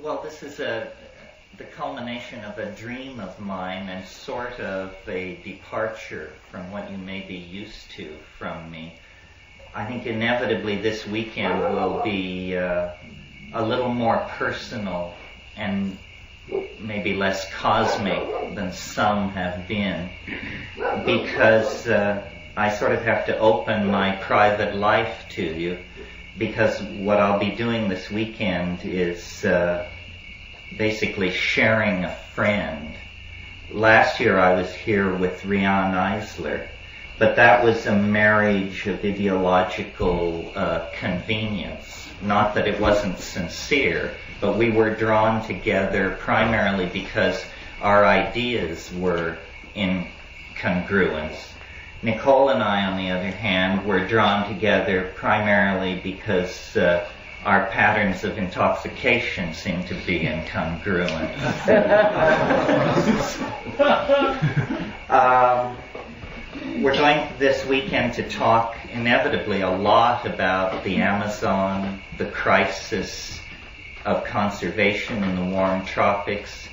Well, this is the culmination of a dream of mine and sort of a departure from what you may be used to from me. I think inevitably this weekend will be a little more personal and maybe less cosmic than some have been, because I sort of have to open my private life to you, because what I'll be doing this weekend is basically sharing a friend. Last year I was here with Rian Eisler, but that was a marriage of ideological convenience. Not that it wasn't sincere, but we were drawn together primarily because our ideas were in congruence. Nicole and I, on the other hand, were drawn together primarily because our patterns of intoxication seem to be in congruence. We're going this weekend to talk inevitably a lot about the Amazon, the crisis of conservation in the warm tropics,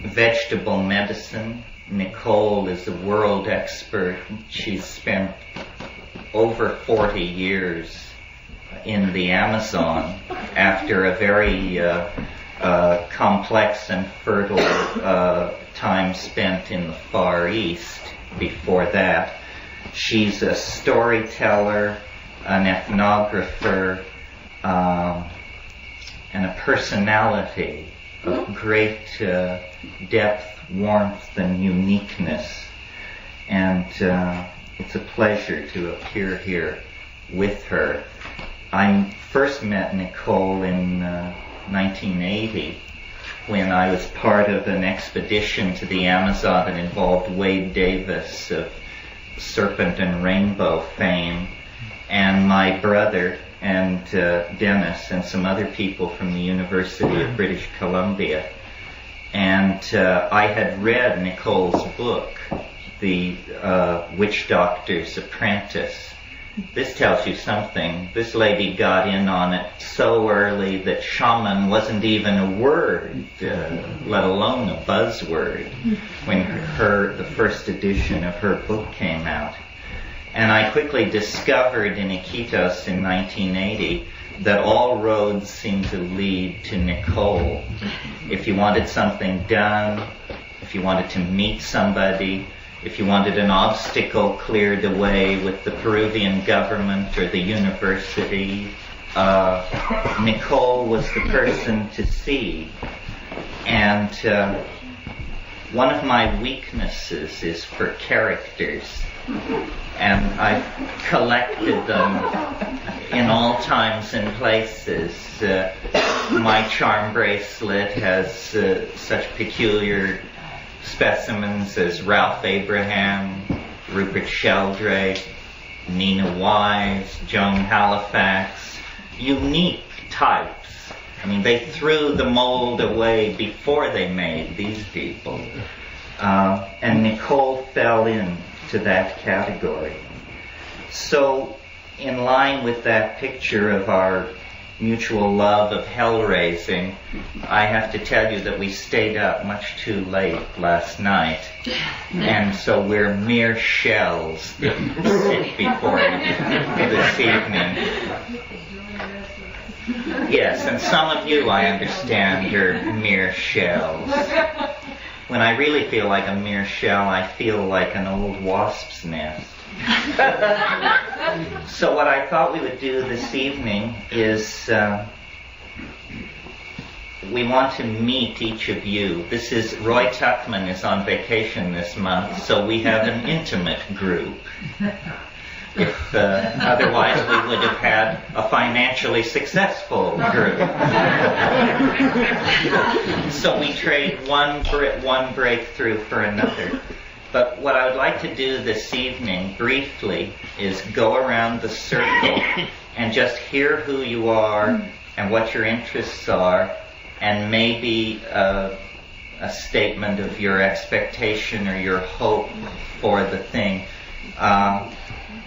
vegetable medicine. Nicole is a world expert. She's spent over 40 years in the Amazon after a very complex and fertile time spent in the Far East before that. She's a storyteller, an ethnographer, and a personality of great depth, warmth, and uniqueness. And it's a pleasure to appear here with her. I first met Nicole in 1980 when I was part of an expedition to the Amazon that involved Wade Davis of Serpent and Rainbow fame, and my brother and Dennis and some other people from the University of British Columbia. And I had read Nicole's book, The Witch Doctor's Apprentice. This tells you something. This lady got in on it so early that shaman wasn't even a word, let alone a buzzword, when the first edition of her book came out. And I quickly discovered in Iquitos in 1980 that all roads seem to lead to Nicole. If you wanted something done, if you wanted to meet somebody, if you wanted an obstacle cleared away with the Peruvian government or the university, Nicole was the person to see. And one of my weaknesses is for characters. And I've collected them in all times and places. My charm bracelet has such peculiar specimens as Ralph Abraham, Rupert Sheldrake, Nina Wise, Joan Halifax, unique types. I mean, they threw the mold away before they made these people. And Nicole fell into that category. So, in line with that picture of our mutual love of hell raising, I have to tell you that we stayed up much too late last night, and so we're mere shells that sit before you this evening. Yes, and some of you, I understand, are mere shells. When I really feel like a mere shell, I feel like an old wasp's nest. So what I thought we would do this evening is we want to meet each of you. This is Roy Tuckman is on vacation this month, so we have an intimate group. If otherwise we would have had a financially successful group. So we trade one breakthrough for another. But what I would like to do this evening, briefly, is go around the circle and just hear who you are and what your interests are, and maybe a statement of your expectation or your hope for the thing.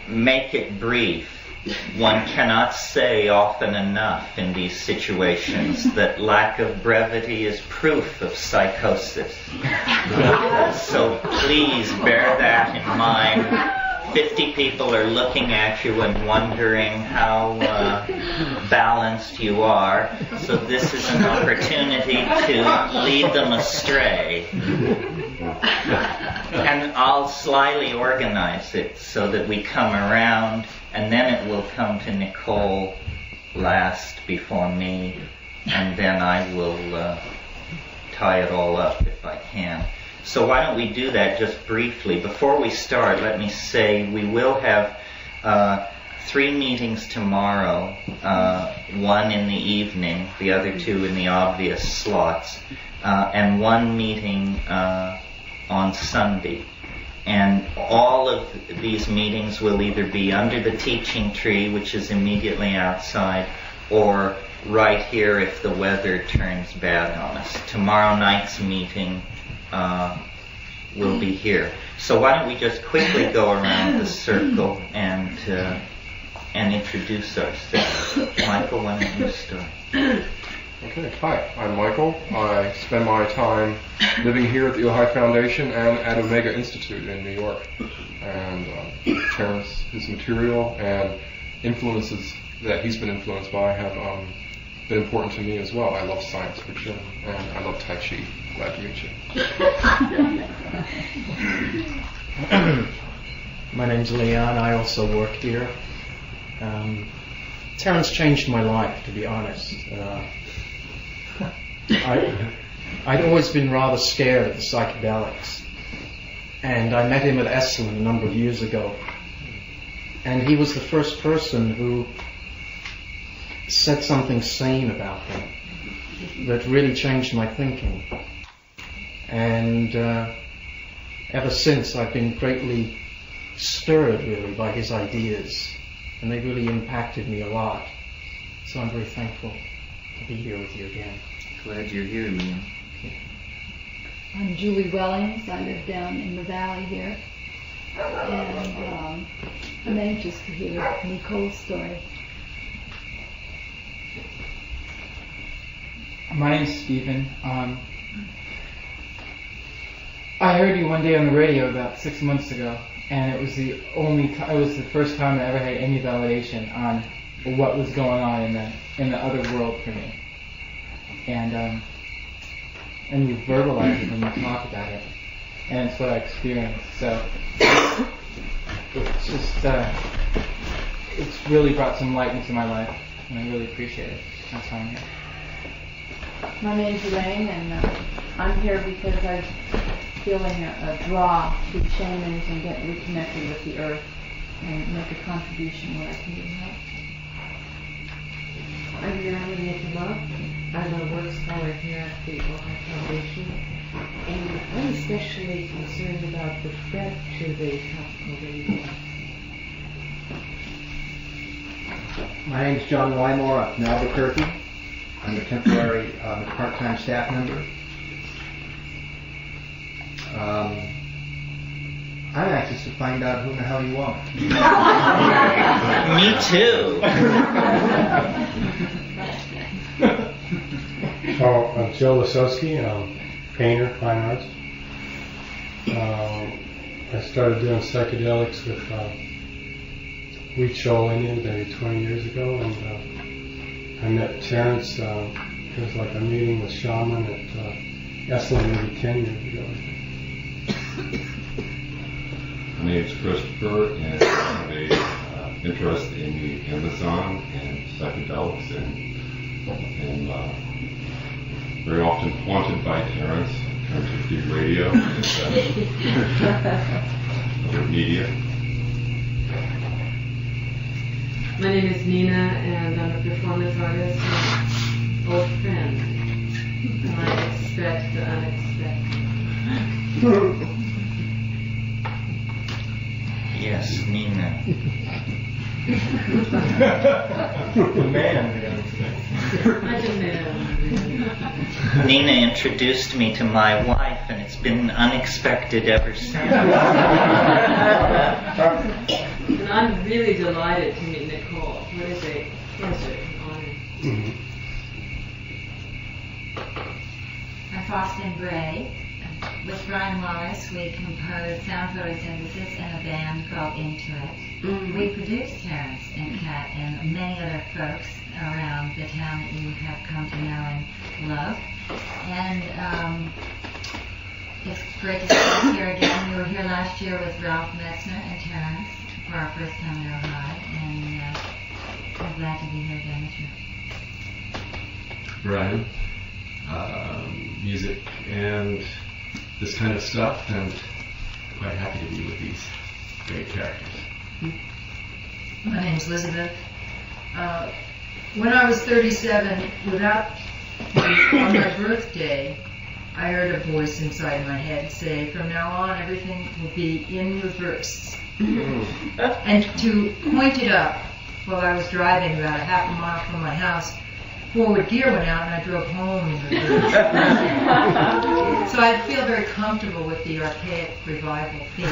Make it brief. one cannot say often enough in these situations that lack of brevity is proof of psychosis. So please bear that in mind. 50 people are looking at you and wondering how balanced you are. So this is an opportunity to lead them astray. And I'll slyly organize it so that we come around, and then it will come to Nicole last before me, and then I will tie it all up if I can. So why don't we do that just briefly? Before we start, let me say we will have 3 meetings tomorrow, one in the evening, the other 2 in the obvious slots, and 1 meeting on Sunday. And all of these meetings will either be under the teaching tree, which is immediately outside, or right here if the weather turns bad on us. Tomorrow night's meeting will be here. So why don't we just quickly go around the circle and introduce ourselves. Michael, why don't you start? Okay, hi, I'm Michael. I spend my time living here at the Ojai Foundation and at Omega Institute in New York. And Terence, his material and influences that he's been influenced by have been important to me as well. I love science fiction and I love Tai Chi. Glad to meet you. My name's Leon. I also work here. Terence changed my life, to be honest. I'd always been rather scared of the psychedelics, and I met him at Esalen a number of years ago, and he was the first person who said something sane about them that really changed my thinking. And ever since, I've been greatly stirred, really, by his ideas, and they really impacted me a lot. So I'm very thankful to be here with you again. Glad you're here, Liam. I'm Julie Wellings. I live down in the valley here. And I'm anxious to hear Nicole's story. My name's Stephen. I heard you one day on the radio about 6 months ago, and it was the first time I ever had any validation on what was going on in the other world for me. And you verbalize it when you talk about it, and it's what I experienced. So it's just it's really brought some light into my life, and I really appreciate it. That's why I'm here. My name's Elaine, and I'm here because I'm feeling a draw to shamans and get reconnected with the earth and make a contribution where I can do help. I'm Marilyn Nicola. I'm a work scholar here at the Ojai Foundation, and I'm especially concerned about the threat to the tropical rainforest. My name's John Wymore up in Albuquerque. I'm a temporary part-time staff member. I'm anxious to find out who the hell you are. Me too. So I'm Joe Lasowski. I'm a painter, fine arts. I started doing psychedelics with Wheat Shoal Indians maybe 20 years ago, and I met Terence. It was like a meeting with shaman at Esalen maybe 10 years ago. My name is Christopher, and I have a interest in the Amazon and psychedelics, and very often haunted by Terence in terms of the radio and other media. My name is Nina, and I'm a performance artist and old friend. And I expect the unexpected. Yes, Nina. Nina introduced me to my wife, and it's been unexpected ever since. And I'm really delighted to meet Nicole. I'm Faustin Bray. With Brian Wallace, we composed sound photosynthesis in a band called Into It. We produced Terence and Kat and many other folks around the town that you have come to know and love. And it's great to see us here again. We were here last year with Ralph Metzner and Terence for our first time in Ohio, and I'm glad to be here again this year. Brian, music and this kind of stuff, and quite happy to be with these great characters. My name's Elizabeth. When I was 37, on my birthday, I heard a voice inside my head say, from now on everything will be in reverse. And to point it up, while I was driving about a half a mile from my house, forward gear went out and I drove home in reverse. So I feel very comfortable with the archaic revival theme.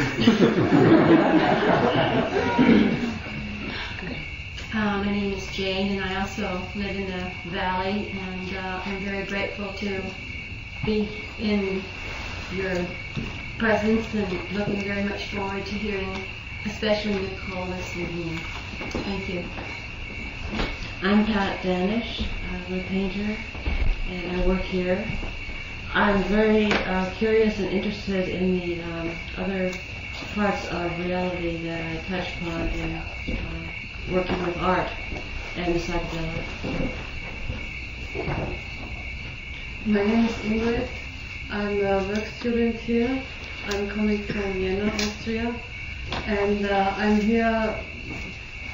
My name is Jane, and I also live in the valley, and I'm very grateful to be in your presence and looking very much forward to hearing, especially Nicole this evening. Thank you. I'm Pat Danish. I'm a painter, and I work here. I'm very curious and interested in the other parts of reality that I touch upon in working with art and the psychedelic. My name is Ingrid. I'm a work student here. I'm coming from Vienna, Austria, and I'm here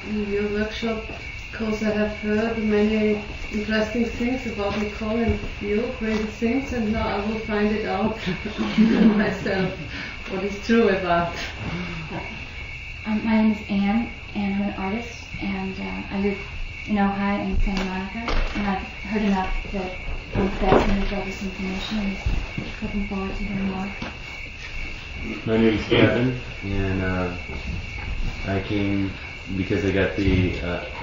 in your workshop because I have heard many interesting things about Nicole and you, crazy things, and now I will find it out myself what is true about. My name is Anne, and I'm an artist, and I live in Ohio and Santa Monica, and I've heard enough that I'm fascinated by this information and looking forward to hearing more. My name is Kevin, and I came because I got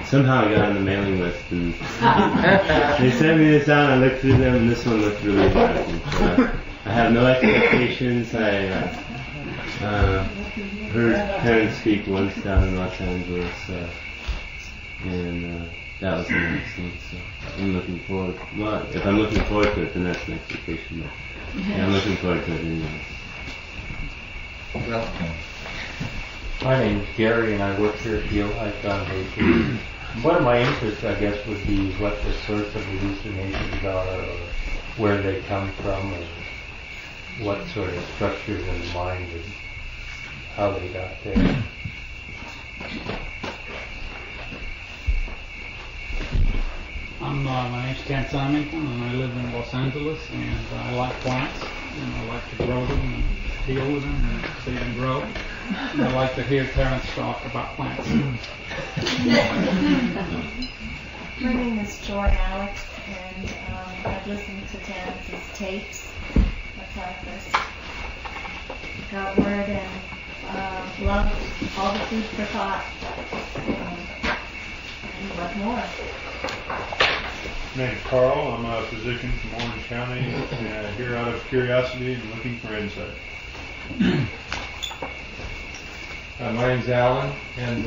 somehow I got on the mailing list, and they sent me this out, and I looked through them, and this one looked really interesting. So I have no expectations. I heard Terence speak once down in Los Angeles, and that was interesting. So I'm looking forward. Well, if I'm looking forward to it, then that's an expectation. But yeah, I'm looking forward to it anyway. Welcome. My name is Gary, and I work here at the Ojai Foundation. One of my interests, I guess, would be what the source of hallucinations are, or where they come from, and what sort of structures in the mind and how they got there. My name's Terence and I live in Los Angeles, and I like plants, and I like to grow them and deal with them and see them grow. And I like to hear Terence talk about plants. My name is Joy Alex, and I've listened to Terence's tapes. That's how I first got word, and loved all the food for thought. And what more? My name is Carl. I'm a physician from Orange County, here out of curiosity and looking for insight. My name's Alan, and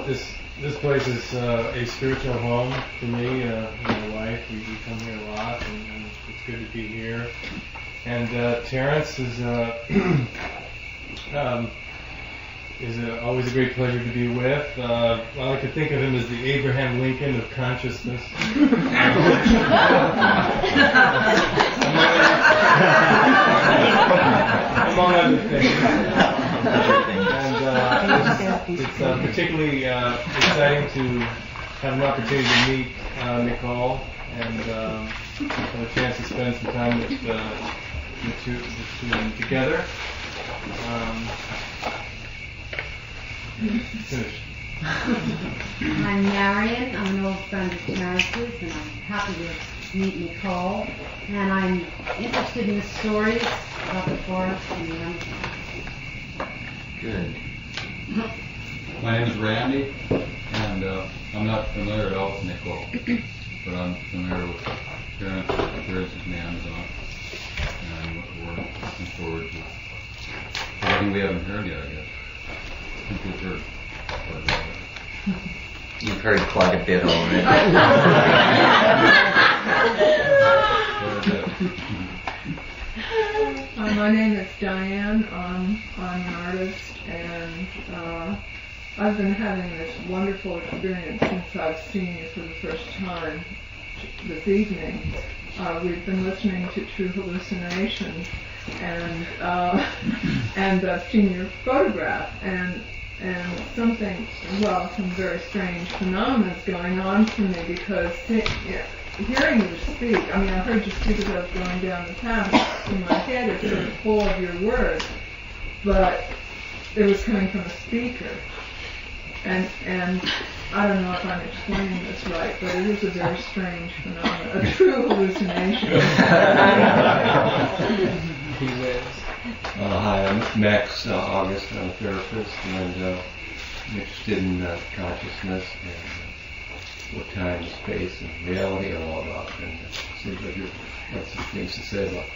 this place is a spiritual home for me and my wife. We come here a lot, and it's good to be here. And Terence is always a great pleasure to be with. I like to think of him as the Abraham Lincoln of consciousness. Among other things. And it's particularly exciting to have an opportunity to meet Nicole and have a chance to spend some time with the two of them together. Finished. I'm Marion. I'm an old friend of Terence's, and I'm happy to meet Nicole. And I'm interested in the stories about the forest and the Amazon. Good. My name is Randy, and And I'm not familiar at all with Nicole, but I'm familiar with Terence and the Amazon, and we're looking forward to everything we haven't heard yet, I guess. I think we've heard quite a bit. You've heard quite a bit already. My name is Diane. I'm an artist, and I've been having this wonderful experience since I've seen you for the first time this evening. We've been listening to True Hallucinations, and I've seen your photograph, and some very strange phenomena is going on for me, because hearing you speak, I mean, I heard you speak as I was going down the path. In my head, it's sort of full of your words, but it was coming from a speaker. And I don't know if I'm explaining this right, but it is a very strange phenomenon, a true hallucination. Hi, I'm Max August. I'm a therapist, and I'm interested in consciousness and what time, space, and reality are all about. And it seems like you have some things to say about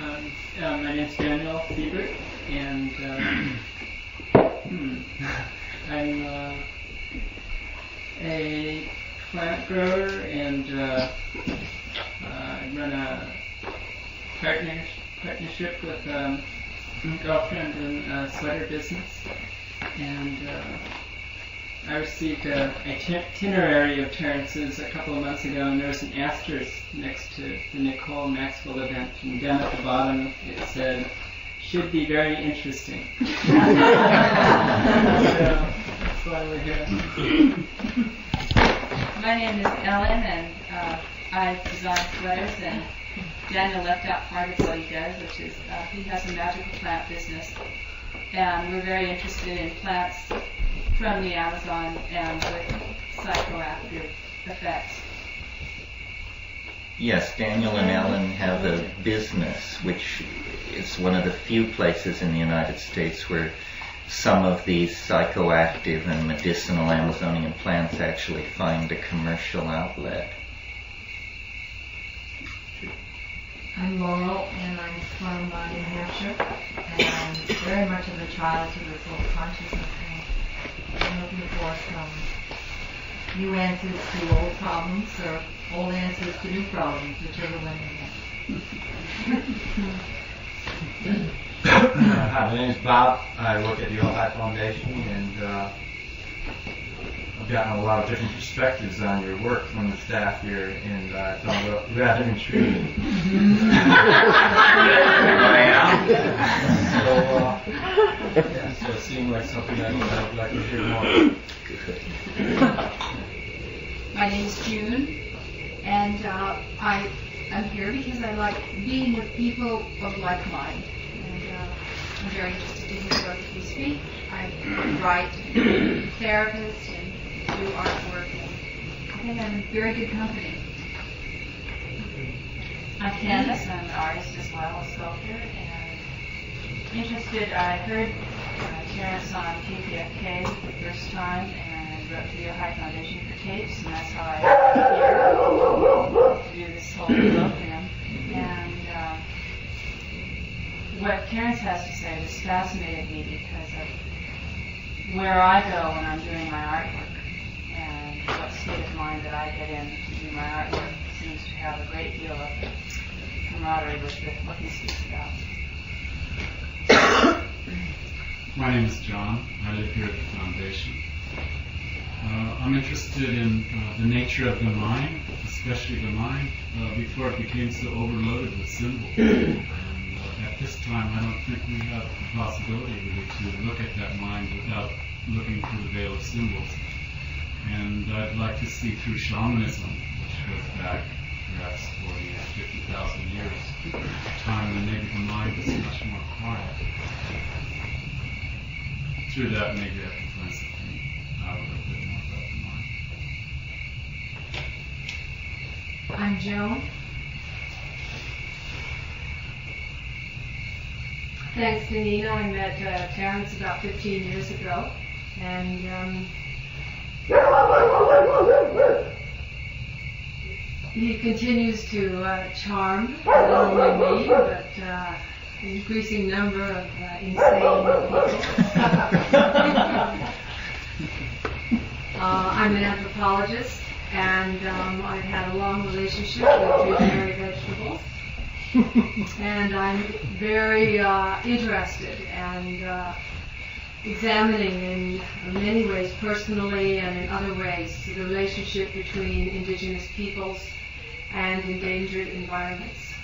that. My name's Daniel Siebert, and I'm a plant grower, and I run a partnership with a girlfriend in a sweater business, and I received an itinerary of Terence's a couple of months ago, and there was an asterisk next to the Nicole Maxwell event, and down at the bottom it said, "Should be very interesting." So that's why we're here. My name is Ellen, and I design sweaters, and Daniel left out part of what he does, which is he has a magical plant business, and we're very interested in plants from the Amazon and with psychoactive effects. Yes, Daniel and Ellen have a business which is one of the few places in the United States where some of these psychoactive and medicinal Amazonian plants actually find a commercial outlet. I'm Laurel, and I'm from New Hampshire, and very much of a child to this whole consciousness thing. I'm looking for some new answers to old problems, or old answers to new problems, whichever one you get. Hi, my name is Bob. I work at the Ojai Foundation, and I've gotten a lot of different perspectives on your work from the staff here, and I found it rather intriguing. So it seemed like something I'd like to hear more. My name is June, and I'm here because I like being with people of like mind. And I'm very interested to hear both of you speak. I write, therapist, and do artwork. I think I'm in very good company. I'm Candace. I'm an artist as well, a sculptor, and interested. I heard Terence on KPFK the first time, and wrote to the Ojai Foundation for tapes, and that's how I got here to do this whole program. And what Terence has to say just fascinated me because of where I go when I'm doing my artwork, and what state of mind that I get in to do my artwork seems to have a great deal of camaraderie with what he speaks about. My name is John. I live here at the foundation. I'm interested in the nature of the mind, especially the mind, before it became so overloaded with symbols. And at this time, I don't think we have the possibility really to look at that mind without looking through the veil of symbols. And I'd like to see through shamanism, which goes back perhaps 40 or 50,000 years, a time when maybe the mind was much more quiet. Through that, maybe I can find something out a little bit more about the mind. I'm Joan. Thanks to Nina, I met Terence about 15 years ago, And he continues to charm not only me, but an increasing number of insane people. I'm an anthropologist, and I've had a long relationship with visionary vegetables. And I'm very interested and examining in many ways, personally and in other ways, the relationship between indigenous peoples and endangered environments.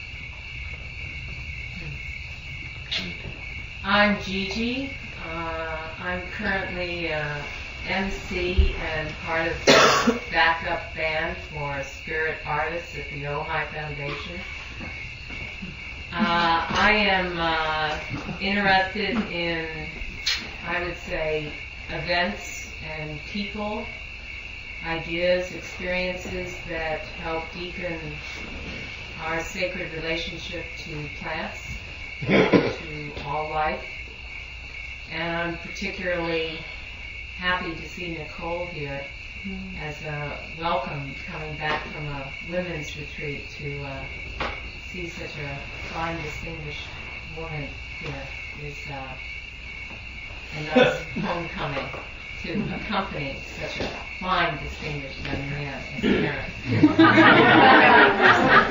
I'm Gigi. I'm currently MC and part of the backup band for spirit artists at the Ojai Foundation. I am interested in, I would say, events and people, ideas, experiences that help deepen our sacred relationship to plants, to all life. And I'm particularly happy to see Nicole here as a welcome coming back from a women's retreat to see such a fine, distinguished woman here is a nice homecoming to accompany such a fine, distinguished young man as Terence.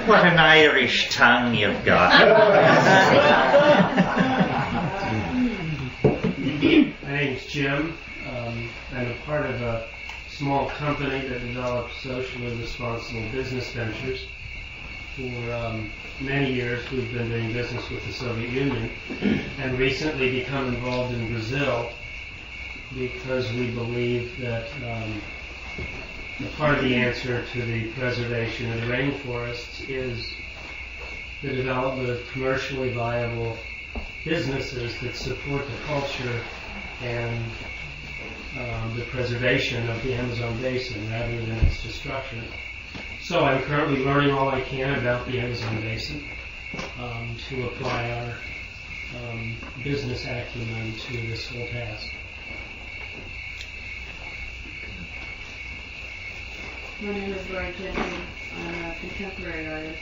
What an Irish tongue you've got. My name's Jim. I'm a part of a small company that develops socially responsible business ventures. For many years we've been doing business with the Soviet Union and recently become involved in Brazil because we believe that part of the answer to the preservation of the rainforests is the development of commercially viable businesses that support the culture and the preservation of the Amazon basin rather than its destruction. So I'm currently learning all I can about the Amazon basin to apply our business acumen to this whole task. My name is Laurie Kennedy. I'm a contemporary artist.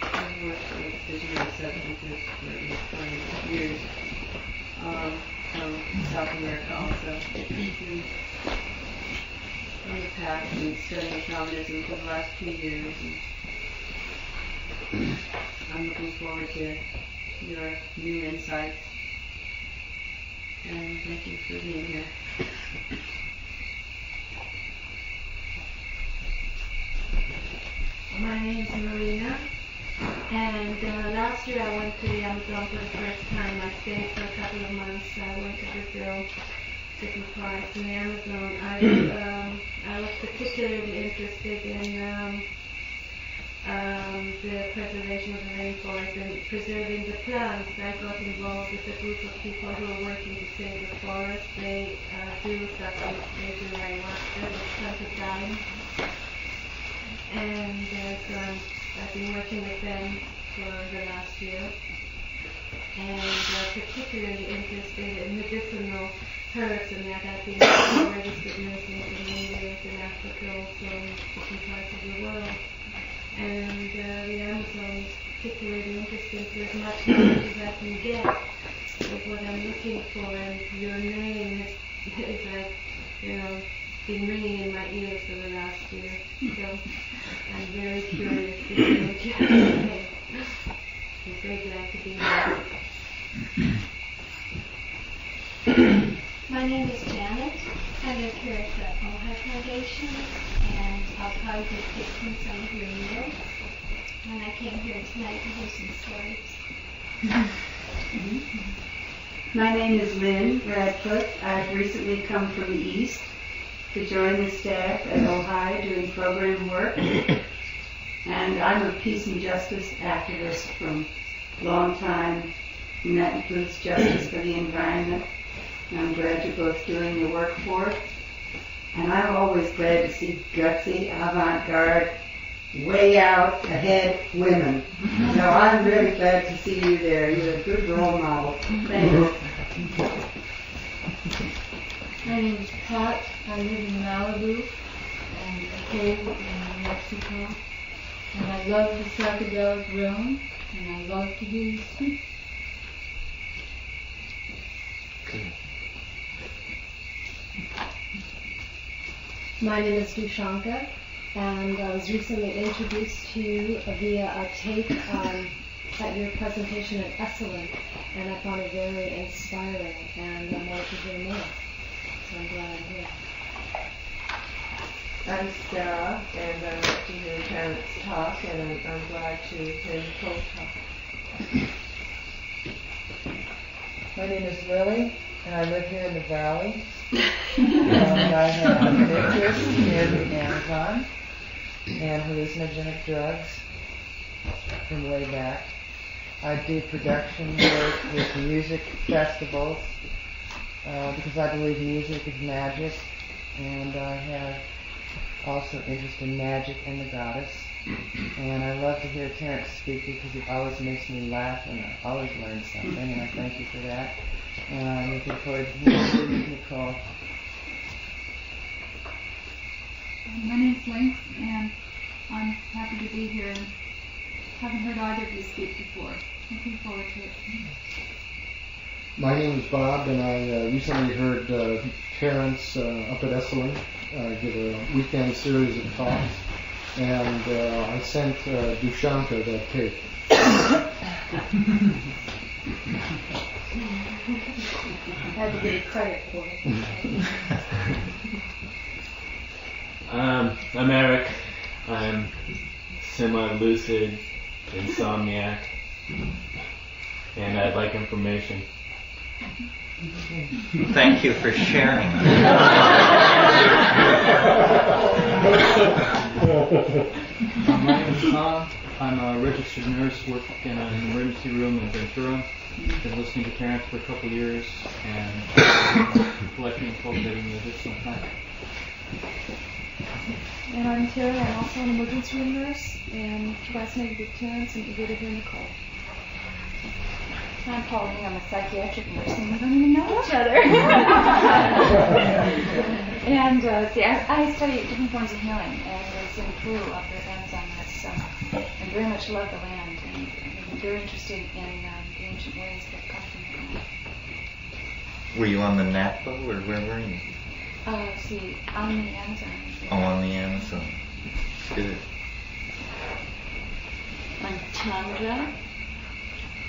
I've worked with visionary substances for 20 years. From South America also. On the path and studying shamanism for the last 2 years. And I'm looking forward to your new insights. And thank you for being here. My name is Marina, and last year I went to the Amazon for the first time. I stayed for a couple of months. I went to Brazil, different parts in the Amazon. I was particularly interested in the preservation of the rainforest and preserving the plants. I got involved with a group of people who are working to save the forest. They do stuff with Asian ayahuasca, with plants of dying. And so I've been working with them for the last year, and particularly interested in medicinal herbs, and that I've been registered nurse in many years in Africa, also in different parts of the world. And the Amazon is particularly interesting, so as much knowledge as I can get is what I'm looking for, and your name is like, been ringing in my ears for the last year. So I'm very curious to see what you have to say. I'm very glad to be here. My name is Janet. I live here at the Ojai Foundation, and I'll probably be fixing some of your meals. And I came here tonight to hear some stories. My name is Lynn Radcliffe. I've recently come from the East to join the staff at Ojai doing program work. And I'm a peace and justice activist from a long time, and that includes justice for the environment. And I'm glad you're both doing your work for it. And I'm always glad to see gutsy, avant-garde, way out ahead women. So I'm really glad to see you there. You're a good role model. Thanks. My name is Pat. I live in Malibu and a cave in New Mexico. And I love the psychedelic realm, and I love to hear you speak. My name is Dushanka, and I was recently introduced to you via a tape at your presentation at Esalen, and I found it very inspiring, and I wanted to hear more. So I'm glad I'm here. I'm Sarah, and I like to hear Terence talk, and I'm glad to hear Nicole talk. My name is Lily, and I live here in the valley. And I have an interest in the Amazon and hallucinogenic drugs from way back. I do production work with music festivals because I believe music is magic, and I have also interest in magic and the goddess. And I love to hear Terence speak because it always makes me laugh and I always learn something, and I thank you for that. And I'm looking forward to hearing you, Nicole. My name's Lynx, and I'm happy to be here and haven't heard either of you speak before. Looking forward to it. My name is Bob, and I recently heard Terence up at Esalen give a weekend series of talks, and I sent Dushanka that tape. I had to give you credit for it. I'm Eric. I'm semi-lucid insomniac, and I'd like information. Thank you for sharing. My name is Tom. I'm a registered nurse working in an emergency room in Ventura. Been listening to Terence for a couple of years and collecting and cultivating medicinal plants. And I'm Terry. I'm also an emergency room nurse and fascinated with Terence and eager to hear Nicole. I'm Pauline. I'm a psychiatric nurse, and we don't even know each other. And see, I study different forms of healing, and was in Peru up at Amazon last summer, and very much love the land, and I'm very interested in the ancient ways that come from the land. Were you on the Napa, or where were you? See, on the Amazon. Oh, on the Amazon. Good. I'm Chandra.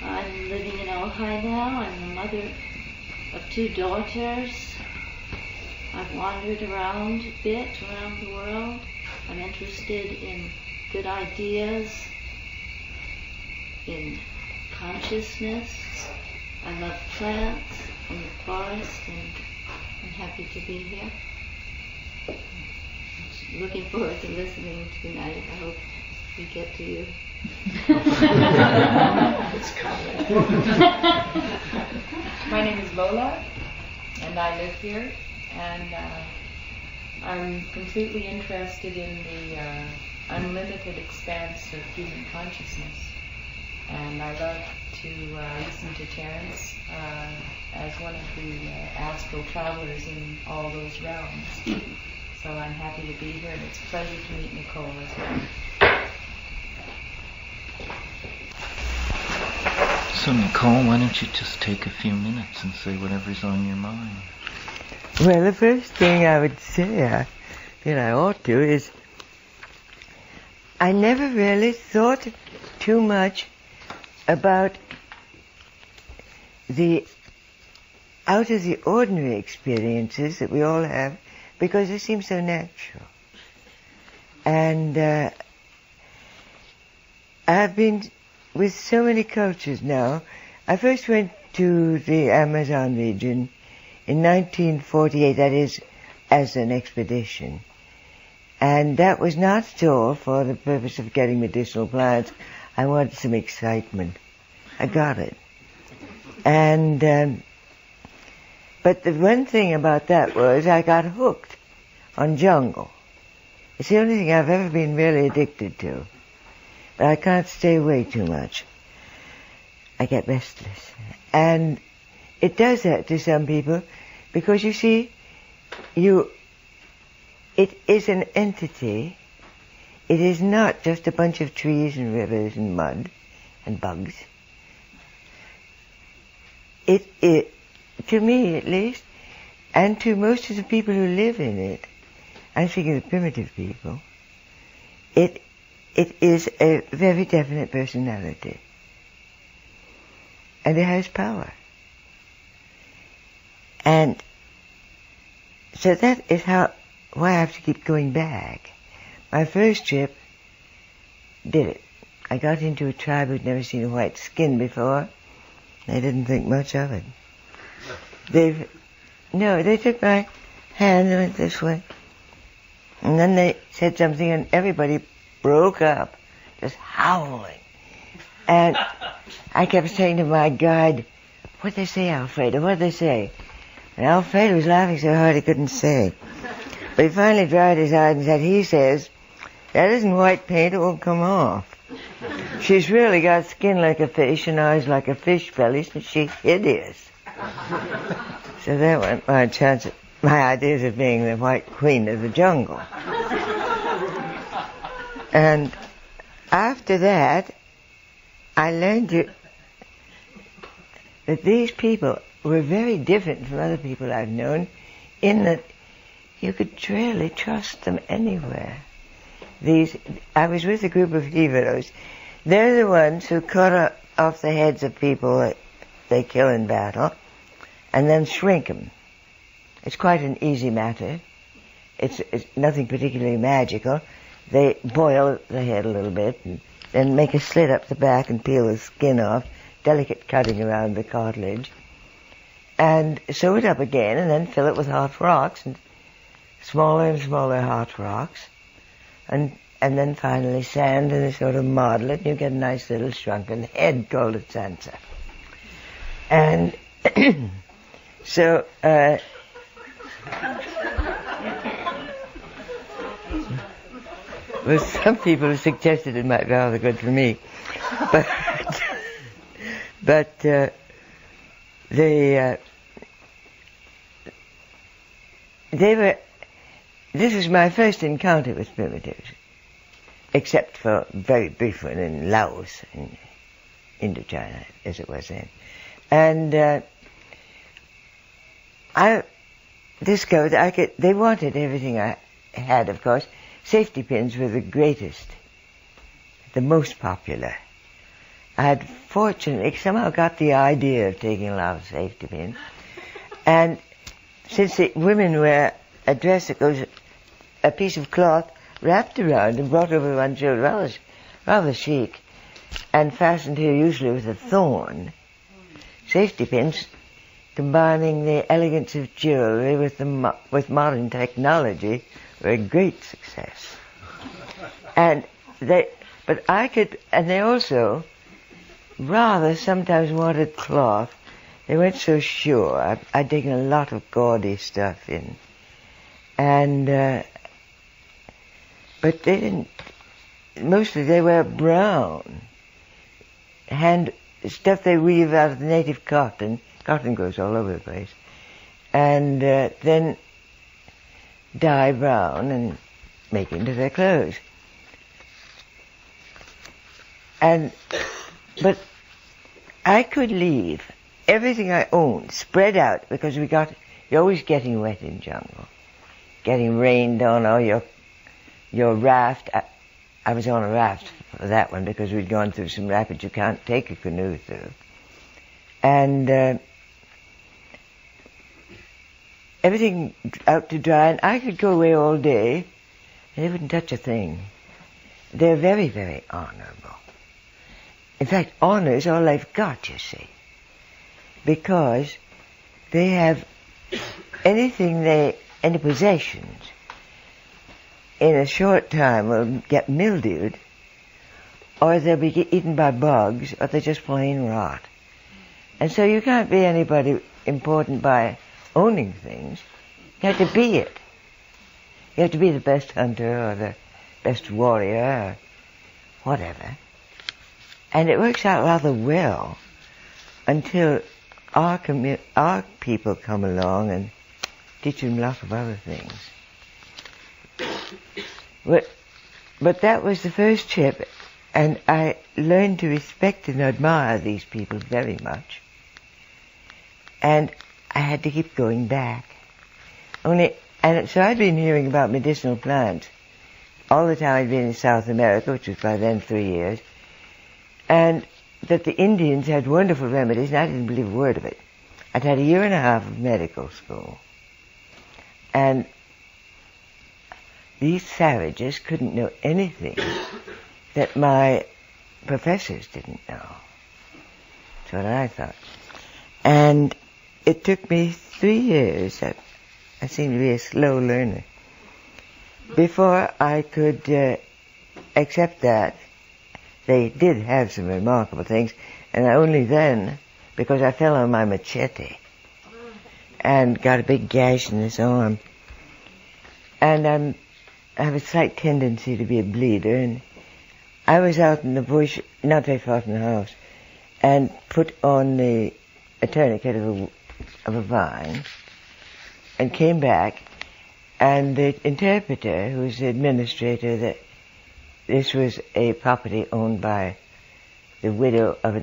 I'm living in Ojai now. I'm the mother of 2 daughters. I've wandered around a bit around the world. I'm interested in good ideas, in consciousness. I love plants and the forest, and I'm happy to be here. Looking forward to listening tonight. I hope we get to you. It's coming. My name is Lola, and I live here, and I'm completely interested in the unlimited expanse of human consciousness, and I love to listen to Terence as one of the astral travelers in all those realms. So I'm happy to be here, and it's a pleasure to meet Nicole as well. So Nicole, why don't you just take a few minutes and say whatever's on your mind? Well, the first thing I would say that I ought to is I never really thought too much about the out of the ordinary experiences that we all have, because they seem so natural. And I've been with so many cultures now. I first went to the Amazon region in 1948, that is, as an expedition. And that was not at all for the purpose of getting medicinal plants. I wanted some excitement. I got it. And but the one thing about that was I got hooked on jungle. It's the only thing I've ever been really addicted to. But I can't stay away too much. I get restless. And it does that to some people because, you see, it is an entity. It is not just a bunch of trees and rivers and mud and bugs. It, to me at least, and to most of the people who live in it, I'm speaking of primitive people, it is a very definite personality. And it has power. And so that is why I have to keep going back. My first trip did it. I got into a tribe who'd never seen a white skin before. They didn't think much of it. They took my hand and went this way. And then they said something and everybody broke up, just howling. And I kept saying to my guide, "What'd they say, Alfredo? What'd they say?" And Alfredo was laughing so hard he couldn't say. But he finally dried his eyes and said, "He says, that isn't white paint, it won't come off. She's really got skin like a fish and eyes like a fish belly, and she's hideous." So that went my ideas of being the white queen of the jungle. And after that, I learned that these people were very different from other people I've known in that you could really trust them anywhere. I was with a group of heroes. They're the ones who cut off the heads of people that they kill in battle and then shrink them. It's quite an easy matter. It's nothing particularly magical. They boil the head a little bit and then make a slit up the back and peel the skin off, delicate cutting around the cartilage, and sew it up again and then fill it with hot rocks, and smaller hot rocks, and then finally sand and they sort of model it and you get a nice little shrunken head called a Sansa. And so well, some people have suggested it might be rather good for me, but they were. This was my first encounter with primitives, except for a very brief one in Laos, in Indochina, as it was then. And I discovered they wanted everything I had, of course. Safety pins were the greatest, the most popular. I had fortunately somehow got the idea of taking a lot of safety pins. And since the women wear a dress that goes a piece of cloth wrapped around and brought over one shoulder, rather chic, and fastened here usually with a thorn, safety pins combining the elegance of jewelry with modern technology were a great success. And they also rather sometimes wanted cloth. They weren't so sure. I'd taken a lot of gaudy stuff in. And, but they didn't, mostly they wear brown. Stuff they weave out of the native cotton. Cotton grows all over the place. And then dye brown and make into their clothes. But I could leave everything I owned spread out because you're always getting wet in jungle, getting rained on, or your raft. I was on a raft for that one because we'd gone through some rapids you can't take a canoe through. And everything out to dry, and I could go away all day, and they wouldn't touch a thing. They're very, very honorable. In fact, honor is all they've got, you see, because they have any possessions in a short time will get mildewed, or they'll be eaten by bugs, or they just plain rot. And so you can't be anybody important by owning things. You have to be it. You have to be the best hunter or the best warrior or whatever. And it works out rather well until our people come along and teach them lots of other things. But that was the first trip, and I learned to respect and admire these people very much. And I had to keep going back. And so I'd been hearing about medicinal plants all the time I'd been in South America, which was by then 3 years, and that the Indians had wonderful remedies, and I didn't believe a word of it. I'd had a year and a half of medical school, and these savages couldn't know anything that my professors didn't know. That's what I thought. And it took me 3 years, I seem to be a slow learner, before I could accept that they did have some remarkable things, and only then, because I fell on my machete and got a big gash in this arm. And I have a slight tendency to be a bleeder, and I was out in the bush, not very far from the house, and put on a tourniquet of a vine, and came back, and the interpreter, who was the administrator, that this was a property owned by the widow of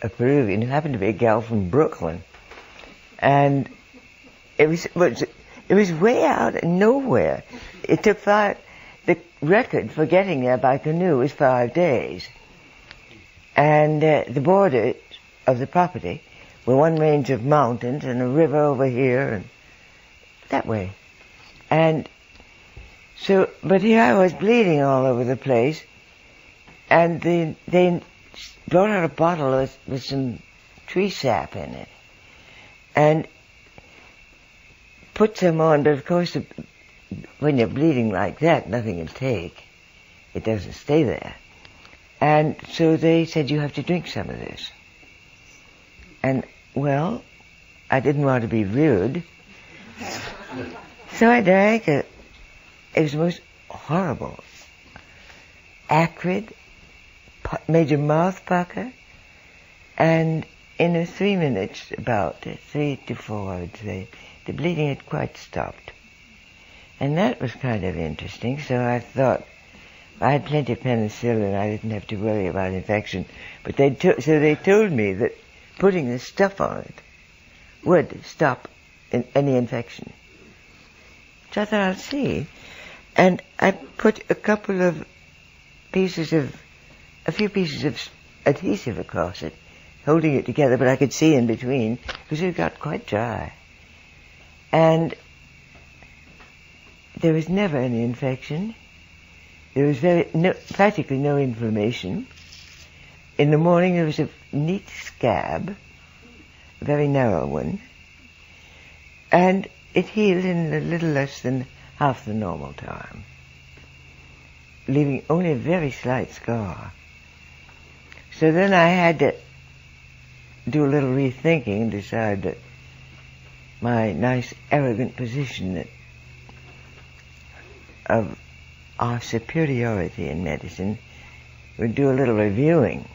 a Peruvian who happened to be a gal from Brooklyn, and it was way out of nowhere. It took the record for getting there by canoe was 5 days, and the borders of the property were one range of mountains and a river over here and that way. And so, but here I was bleeding all over the place, and they brought out a bottle with some tree sap in it, and put some on, but of course when you're bleeding like that, nothing will take. It doesn't stay there. And so they said, you have to drink some of this. And, well, I didn't want to be rude, so I drank it. It was the most horrible, acrid, made your mouth pucker, and in 3 minutes, about 3 to 4, I would say, the bleeding had quite stopped. And that was kind of interesting, so I thought, I had plenty of penicillin, I didn't have to worry about infection, but they told me that putting this stuff on it would stop any infection. So I thought, I'll see. And I put a few pieces of adhesive across it, holding it together, but I could see in between, because it got quite dry. And there was never any infection. There was practically no inflammation. In the morning there was a neat scab, a very narrow one, and it healed in a little less than half the normal time, leaving only a very slight scar. So then I had to do a little rethinking and decide that my nice arrogant position of our superiority in medicine would do a little reviewing.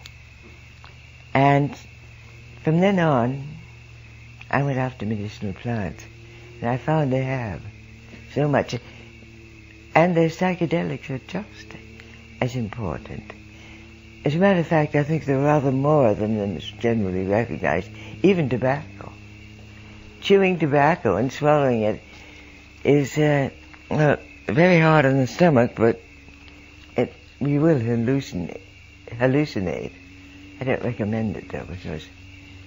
And from then on, I went after medicinal plants, and I found they have so much. And their psychedelics are just as important. As a matter of fact, I think they're rather more than is generally recognized. Even tobacco. Chewing tobacco and swallowing it is very hard on the stomach, but you will hallucinate. I don't recommend it, though, because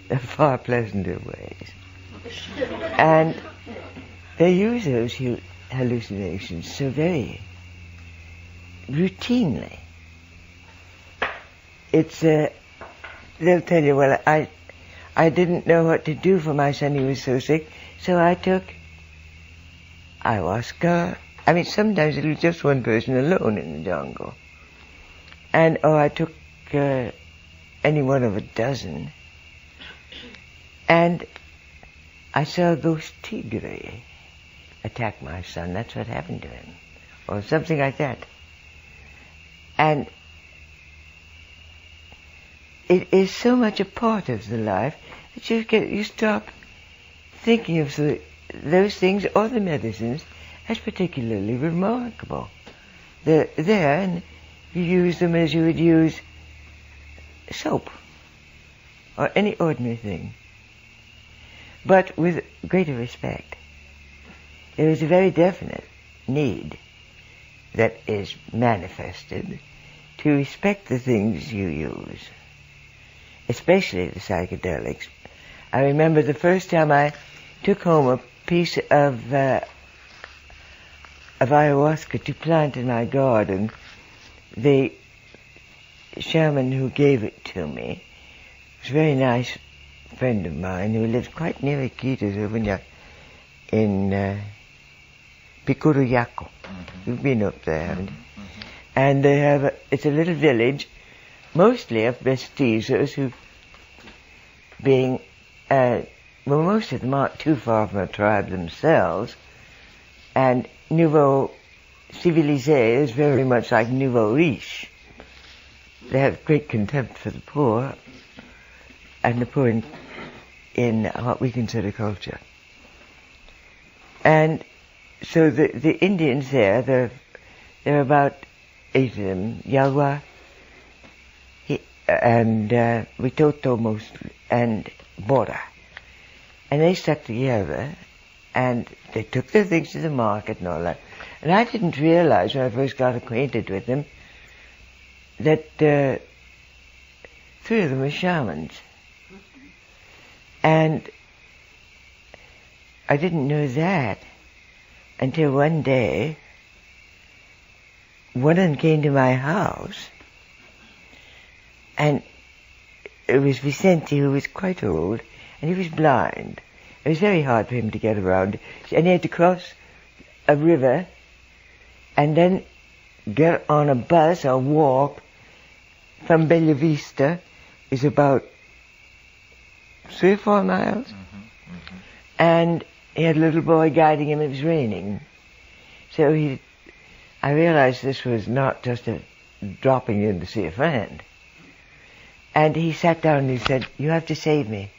there are far pleasanter ways. And they use those hallucinations so very routinely. They'll tell you, well, I didn't know what to do for my son, he was so sick, so I took ayahuasca. I mean, sometimes it was just one person alone in the jungle. Or I took any one of a dozen. And I saw a ghost tigre attack my son. That's what happened to him. Or something like that. And it is so much a part of the life that you stop thinking of the those things, or the medicines, as particularly remarkable. They're there, and you use them as you would use soap or any ordinary thing, but with greater respect. There is a very definite need that is manifested to respect the things you use, especially the psychedelics. I remember the first time I took home a piece of ayahuasca to plant in my garden. The shaman who gave it to me was a very nice friend of mine who lives quite near Iquitos in Picuruyaco. You've been up there, haven't you? And they have it's a little village, mostly of mestizos who, being, well, most of them aren't too far from a tribe themselves, and Nouveau Civilisé is very much like Nouveau Riche. They have great contempt for the poor, and the poor in what we consider culture. And so the Indians there, there are about 8 of them, Yagua, and Witoto mostly, and Bora. And they stuck together, and they took their things to the market and all that. And I didn't realize when I first got acquainted with them that 3 of them were shamans. And I didn't know that until one day one of them came to my house, and it was Vicente, who was quite old, and he was blind. It was very hard for him to get around, and he had to cross a river and then get on a bus or walk from Bella Vista. Is about 3 or 4 miles. And he had a little boy guiding him. It was raining. So I realized this was not just a dropping in to see a friend. And he sat down and he said, "You have to save me."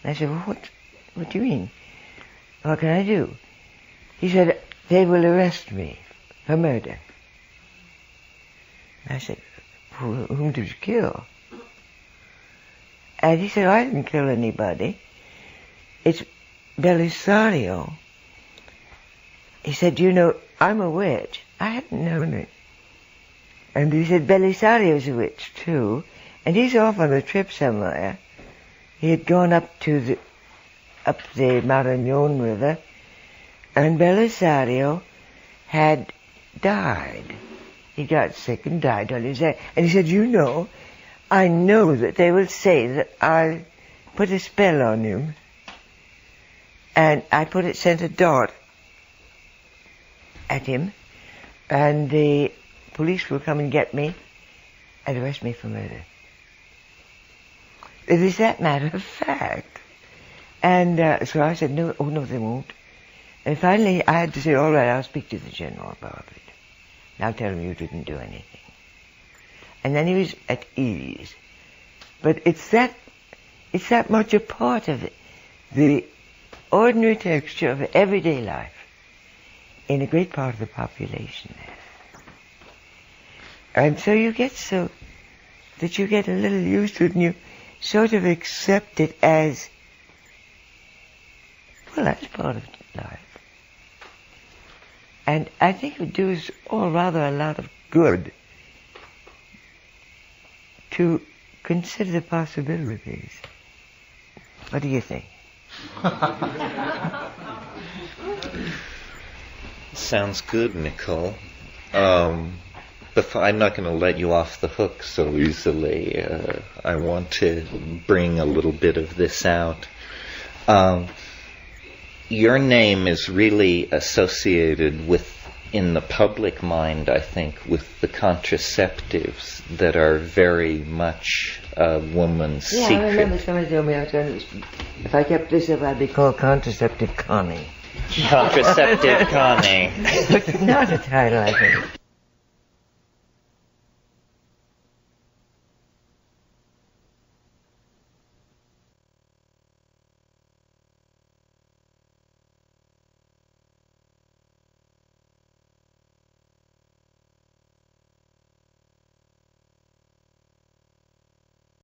And I said, "Well, what do you mean? What can I do?" He said, "They will arrest me for murder." And I said, "Whom did you kill?" And he said, "I didn't kill anybody. It's Belisario." He said, "You know, I'm a witch." I hadn't known it. And he said, "Belisario's a witch too, and he's off on a trip somewhere." He had gone up the Marañón River, and Belisario had died. He got sick and died while he was there. And he said, "You know, I know that they will say that I put a spell on him, and sent a dart at him, and the police will come and get me and arrest me for murder." It is that matter of fact. And so I said, "No, oh no, they won't." And finally I had to say, "All right, I'll speak to the general about it. And I'll tell him you didn't do anything." And then he was at ease. But it's that much a part of it, the ordinary texture of everyday life in a great part of the population there. And so you get so that you get a little used to it, and you sort of accept it as, well, that's part of life. And I think it would do us all rather a lot of good to consider the possibilities. What do you think? Sounds good, Nicole. I'm not going to let you off the hook so easily. I want to bring a little bit of this out. Your name is really associated with, in the public mind, I think, with the contraceptives that are very much a woman's secret. I remember somebody told me if I kept this up, I'd be called Contraceptive Connie. Contraceptive Connie. But not a title, I think.